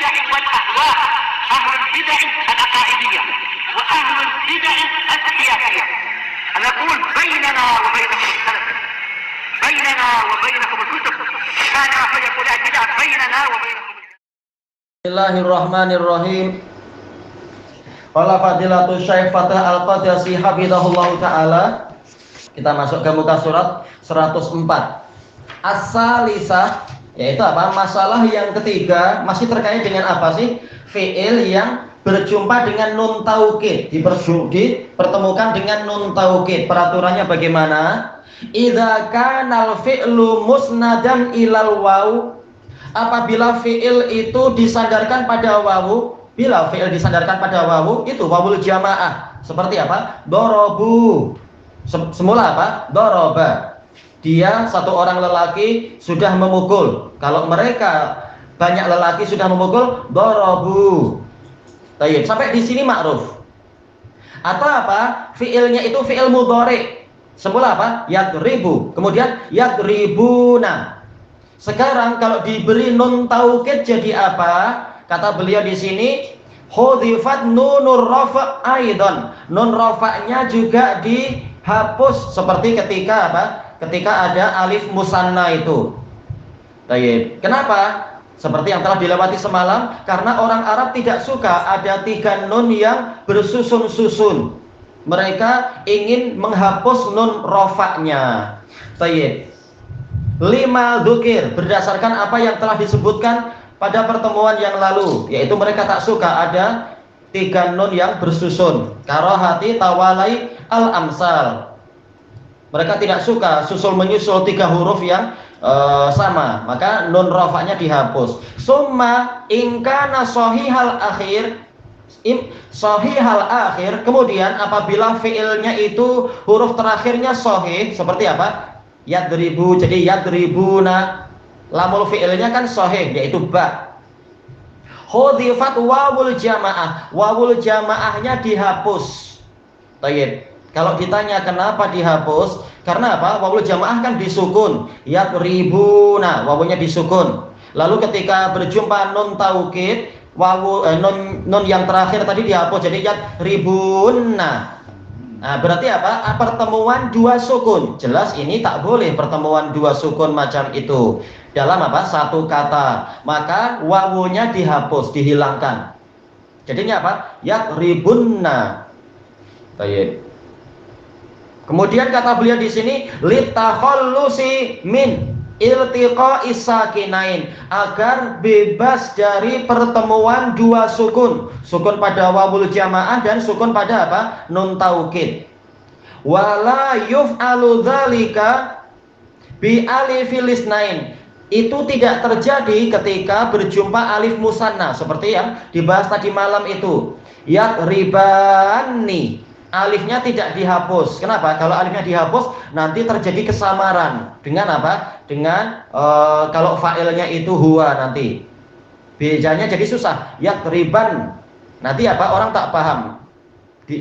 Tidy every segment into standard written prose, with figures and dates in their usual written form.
البدع والأهواء، أهل البدع العقائدية وأهل البدع السياسية. نقول بيننا وبينكم السلف، بيننا وبينكم الكتب، كان فيقول البدع بيننا وبينكم. Bismillahirrahmanirrahim. Qala Fadilatul Syekh Fatah Al-Qadasi hafizahullahu taala. Kita masuk ke muka surat 104. As-salisah, yaitu apa? Masalah yang ketiga masih terkait dengan apa sih? Fi'il yang berjumpa dengan nun taukid, dipertemukan dengan nun taukid. Peraturannya bagaimana? Idza kanal fi'lu musnadan ilal waw, apabila fi'il itu disandarkan pada wawu. Bila fi'il disandarkan pada wawu, itu wawul jamaah. Seperti apa? Dorobu. Semula apa? Doroba. Dia satu orang lelaki sudah memukul. Kalau mereka banyak lelaki sudah memukul, dorobu. Tayyib. Sampai di sini ma'ruf. Atau apa? Fi'ilnya itu fi'il mudhari. Semula apa? Yadribu. Kemudian yadribuna. Sekarang kalau diberi nun taukid jadi apa? Kata beliau di sini, hudhifat nunur rafa' aidan. Nun rafa'nya juga dihapus seperti ketika apa? Ketika ada alif musanna itu. Baik. Kenapa? Seperti yang telah dilewati semalam, karena orang Arab tidak suka ada 3 nun yang bersusun-susun. Mereka ingin menghapus nun rafa'nya. Baik. 5 dzukir berdasarkan apa yang telah disebutkan pada pertemuan yang lalu, yaitu mereka tak suka ada 3 nun yang bersusun. Karahati tawalai al-amsal. Mereka tidak suka susul menyusul 3 huruf yang sama, maka nun rafa'nya dihapus. Summa ingkana sahihal akhir, sahihal akhir. Kemudian apabila fi'ilnya itu huruf terakhirnya sahih, seperti apa? Yadribu, jadi yadribuna. Lamul fi'ilnya kan sahih, yaitu ba. Hudhifat wawul jamaah. Wawul jamaahnya dihapus. Tayyib. Kalau ditanya kenapa dihapus? Karena apa? Wawul jamaah kan disukun. Yadribuna, wawunya disukun. Lalu ketika berjumpa nun taukid, wawu nun yang terakhir tadi dihapus, jadi yadribuna. Nah, berarti apa? Pertemuan 2 sukun. Jelas ini tak boleh pertemuan 2 sukun macam itu dalam apa? Satu kata. Maka wawunya dihapus, dihilangkan. Jadinya apa? Yadribunna. Baik. Kemudian kata beliau di sini, litakhallusi min iltiqa'is sakinain, agar bebas dari pertemuan 2 sukun. Sukun pada wawul jamaah dan sukun pada apa? Nun taukid. Wala yuf'alu dzalika bi alifil isnain. Itu tidak terjadi ketika berjumpa alif musanna seperti yang dibahas tadi malam itu. Yadribani. Alifnya tidak dihapus. Kenapa? Kalau alifnya dihapus nanti terjadi kesamaran dengan apa? Dengan kalau fa'ilnya itu huwa nanti. Bejanya jadi susah. Yadriban. Nanti apa? Orang tak paham.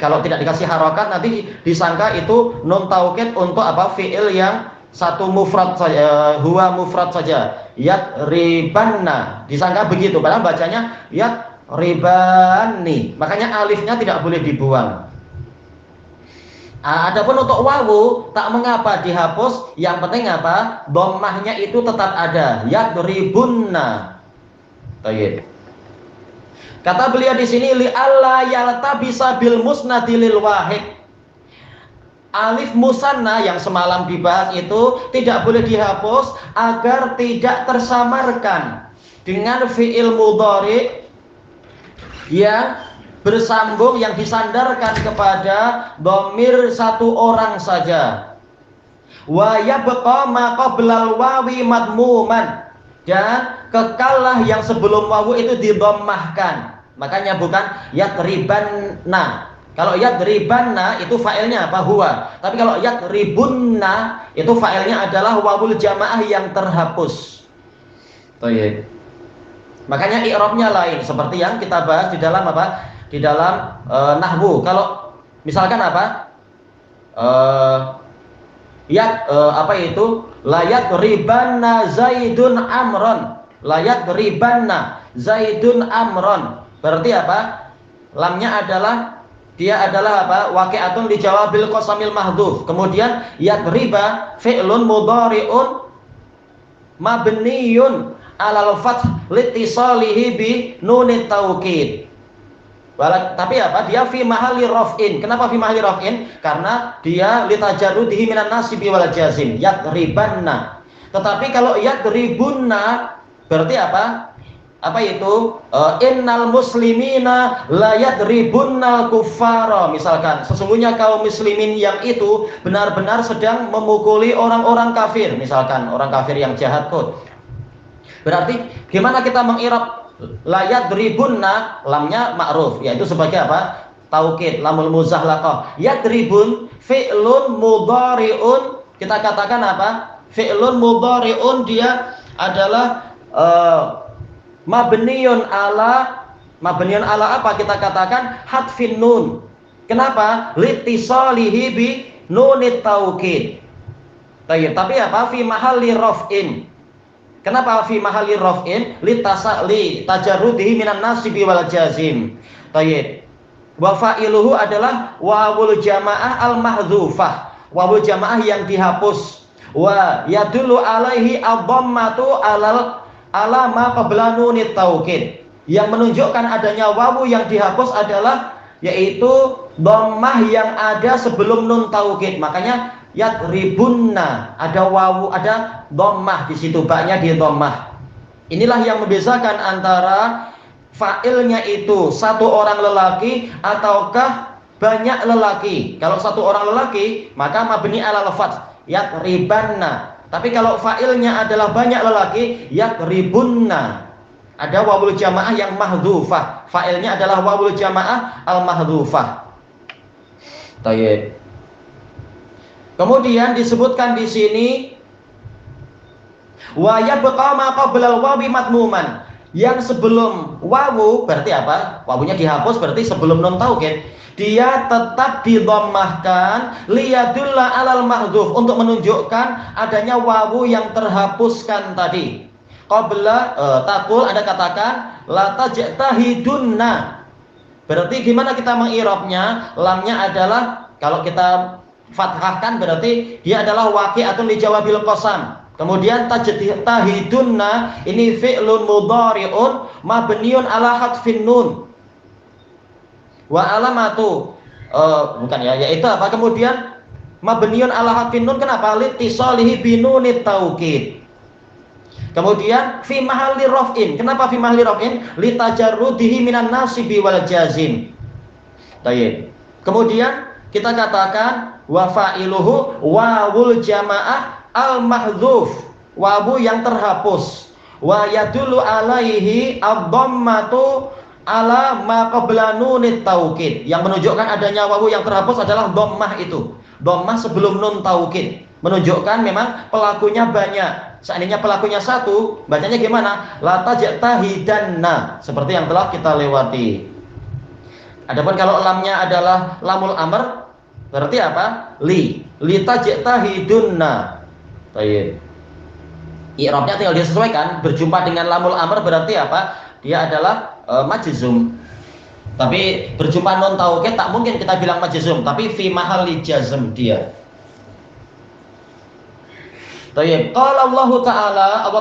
Kalau tidak dikasih harokat nanti disangka itu nun taukid untuk apa? Fi'il yang satu mufrad saja, huwa mufrad saja. Yadribanna. Disangka begitu. Padahal bacanya yadribani. Makanya alifnya tidak boleh dibuang. Adapun untuk wawu tak mengapa dihapus, yang penting apa? Dhammahnya itu tetap ada. Yadribunna. Baik. Kata beliau di sini, li alla yaltabisa bil musnadil wahid. Alif musanna yang semalam dibahas itu tidak boleh dihapus agar tidak tersamarkan dengan fi'il mudhari yang bersambung, yang disandarkan kepada dhamir 1 orang saja. Wa yabqa ma qablal wawi madmuman, dan kekallah yang sebelum wawu itu didommahkan. Makanya bukan yadribanna. Kalau yadribanna itu fa'ilnya apa? Huwa. Tapi kalau yadribunna itu fa'ilnya adalah wawul jamaah yang terhapus. Baik. Makanya i'rabnya lain seperti yang kita bahas di dalam apa? Di dalam nahwu. Kalau misalkan apa? Apa itu? La yadribanna Zaidun amron. layat ribanna Zaidun Amron. Berarti apa? Lamnya adalah dia adalah apa? Waqi'atun li jawabil qasamil mahdhuf. Kemudian yadriba fi'lun mudhari'un mabniyun 'alal fath litisalihi bi nunit taukid. Tapi apa? Dia fi mahalli raf'in. Kenapa fi mahalli raf'in? Karena dia litajarrudihi minan nasibi wal jazim. Yadribanna. Tetapi kalau yadribunna berarti apa? Apa itu? Innal muslimina la yadribunnal kuffara. Misalkan, sesungguhnya kaum muslimin yang itu benar-benar sedang memukuli orang-orang kafir. Misalkan, orang kafir yang jahat kok. Berarti gimana kita mengirab la yadribunna? Lamnya ma'ruf, yaitu sebagai apa? Taukid, lamul muzahlaqah. Yadribun fi'lun mudhari'un, kita katakan apa? Fi'lun mudhari'un, dia adalah mabniyun ala apa? Kita katakan hadfin nun. Kenapa? Litisalihi bi nunit taukid. Tapi apa? Fi mahalli raf'in. Kenapa fi mahalli raf'in? Li tajarrudihi minan nasibi wal jazim. Tayyib. Wa fa'iluhu adalah wawul jamaah al mahdhufah. Wawul jamaah yang dihapus. Wa yadullu alaihi ad-dhammatu ala ma qabla nunit taukid. Yang menunjukkan adanya wawu yang dihapus adalah yaitu dhammah yang ada sebelum nun taukid. Makanya yadribunna, ada wawu, ada dhammah di situ, baknya di dhammah. Inilah yang membedakan antara fa'ilnya itu satu orang lelaki ataukah banyak lelaki. Kalau satu orang lelaki, maka mabni ala fath, yadribanna. Tapi kalau fa'ilnya adalah banyak lelaki, yadribunna. Ada wawul jamaah yang mahdhufah. Fa'ilnya adalah wawul jamaah al mahdhufah. Tayyib. Kemudian disebutkan di sini wa yabqa ma qabla al-wawi matmuman. Yang sebelum wawu berarti apa? Wawunya dihapus berarti sebelum nun taukid. Dia tetap didhammahkan liyadulla 'alal mahdhuf, untuk menunjukkan adanya wawu yang terhapuskan tadi. Qabla taqul, Anda katakan la tajtahidunna. Berarti gimana kita mengirabnya? Lamnya adalah kalau kita fathahkan berarti dia adalah waqi'atun li jawabil qasam. Kemudian tajtahidunna ini fi'lun mudhari'un mabniun ala hadfin nun. Wa alamatu bukan ya, yaitu apa? Kemudian mabniun ala hadfin nun, kenapa? Litisalihi binunit taukid. Kemudian fi mahalli raf'in. Kenapa fi mahalli raf'in? Litajarrudihi minan nasibi wal jazim. Baik. Kemudian kita katakan wa fa'iluhu wawul jamaah al mahdhuf, wawu yang terhapus. Wa yadullu alaihi ad-dhammatu ala ma qabla nunit taukid. Yang menunjukkan adanya wawu yang terhapus adalah dhammah itu. Dhammah sebelum nun taukid. Menunjukkan memang pelakunya banyak. Seandainya pelakunya satu, bacanya gimana? La tajtahidanna, seperti yang telah kita lewati. Adapun kalau lamnya adalah lamul amr, berarti apa? Li tajtahidunna. Baik. I'rabnya tinggal disesuaikan. Berjumpa dengan lamul amr berarti apa? Dia adalah majzum. Tapi berjumpa nun taukid tak mungkin kita bilang majzum, tapi fi mahalli jazm dia. Baik. Qala Allah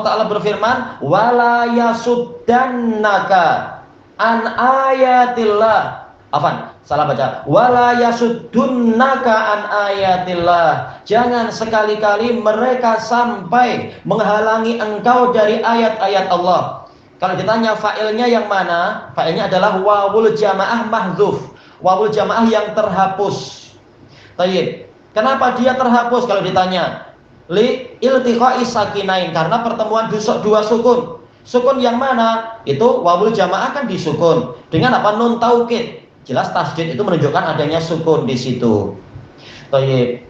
Ta'ala berfirman, wala yasuddannaka an ayatillah. Afan, salah baca. Wala yasuddunaka an ayatillah. Jangan sekali-kali mereka sampai menghalangi engkau dari ayat-ayat Allah. Kalau ditanya fa'ilnya yang mana? Fa'ilnya adalah wawul jamaah mahdzuf. Wawul jamaah yang terhapus. Baik. Kenapa dia terhapus kalau ditanya? Li iltiqa'i sakinain, karena pertemuan dua sukun. Sukun yang mana? Itu wawul jamaah kan disukun dengan apa? Nun taukid. Jelas tasdid itu menunjukkan adanya sukun di situ.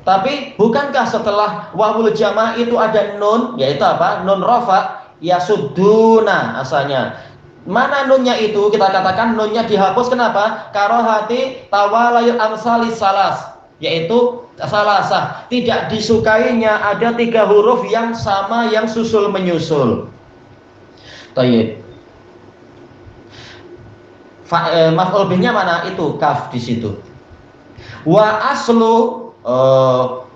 Tapi bukankah setelah wawul jamaah itu ada nun, yaitu apa? Nun rafa, yasudduna asalnya. Mana nunnya itu? Kita katakan nunnya dihapus. Kenapa? Karohati tawalayul amsalis salas, yaitu salasah, tidak disukainya ada 3 huruf yang sama yang susul menyusul. Tayyib. Maf'ul bihnya mana? Itu kaf di situ. Wa aslu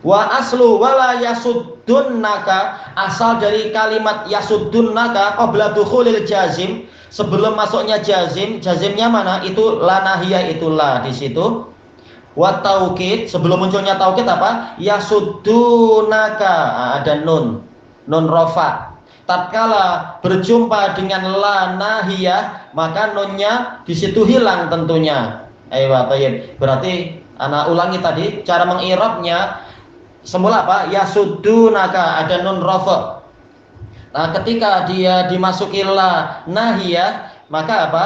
wala yasuddunaka, asal dari kalimat yasuddunaka qabla dukhulil jazim, sebelum masuknya jazim. Jazimnya mana? Itu la nahiyah, itu la di situ. Wa taukid, sebelum munculnya taukid apa? Yasuddunaka, ada nun rafa. Tatkala berjumpa dengan la nahiyah, maka nunnya di situ hilang tentunya. Ayo, tayyib. Berarti ana ulangi tadi cara mengirabnya. Semula apa? Yasuddunaka, ada nun rafa. Nah, ketika dia dimasuki la nahiyah, maka apa?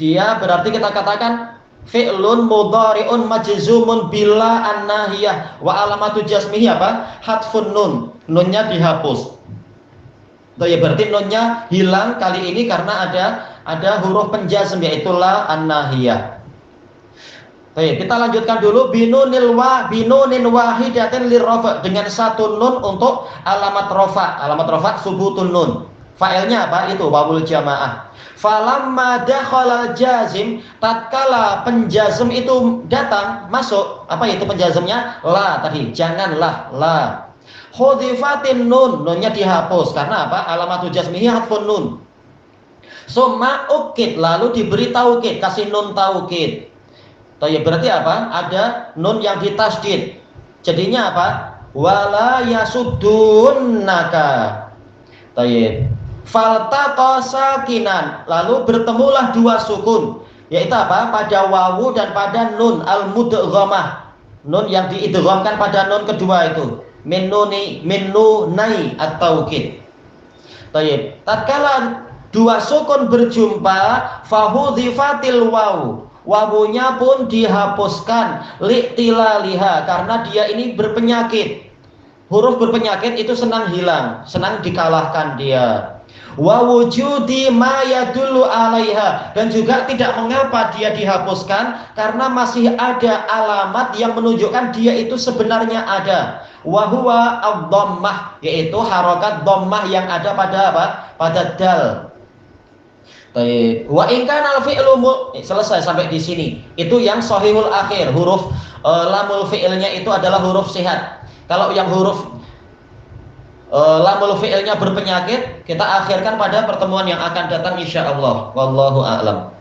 Dia berarti kita katakan fi'lun mudhari'un majzumun bila an-nahiyah wa alamatu jazmihi apa? Hadfun nun. Nunnya dihapus. Ya, berarti nunnya hilang kali ini karena ada huruf penjazm, yaitu la an-nahiyah. Baik, kita lanjutkan dulu. Binunin wahidatin lirrafa, dengan satu nun untuk alamat rafa. Alamat rafa subutun nun. Fa'ilnya apa? Itu wawul jamaah. Falamma dakhala jazim, tatkala penjazm itu datang, masuk, apa itu penjazmnya? La tadi, janganlah, la. Khudifatin nun, nunnya dihapus karena apa? Alamatu jazmihi hadfun nun. Summa ukid, lalu diberi taukid, kasih nun taukid. Tayyib, berarti apa? Ada nun yang ditasdid. Jadinya apa? Wala yasuddunaka. Tayyib. Faltaqa sakinan, lalu bertemulah dua sukun, yaitu apa? Pada wawu dan pada nun al-mudghamah. Nun yang diidghamkan pada nun kedua itu. Min nunai at-taukid. Tayyib. Tatkala dua sukun berjumpa, fahudhifatil wawu, wawunya pun dihapuskan, li'tilaliha, karena dia ini berpenyakit. Huruf berpenyakit itu senang hilang, senang dikalahkan dia. Wa wujudi ma yadullu alaiha, dan juga tidak mengapa dia dihapuskan karena masih ada alamat yang menunjukkan dia itu sebenarnya ada. Wa huwa ad-dhammah, yaitu harokat dhammah yang ada pada apa? Pada dal. Baik. Wa in kana al-fi'lu selesai sampai di sini. Itu yang shahihul akhir, huruf lamul fi'ilnya itu adalah huruf sehat. Kalau yang huruf lamul fi'ilnya berpenyakit, kita akhirkan pada pertemuan yang akan datang insyaallah. Wallahu a'lam.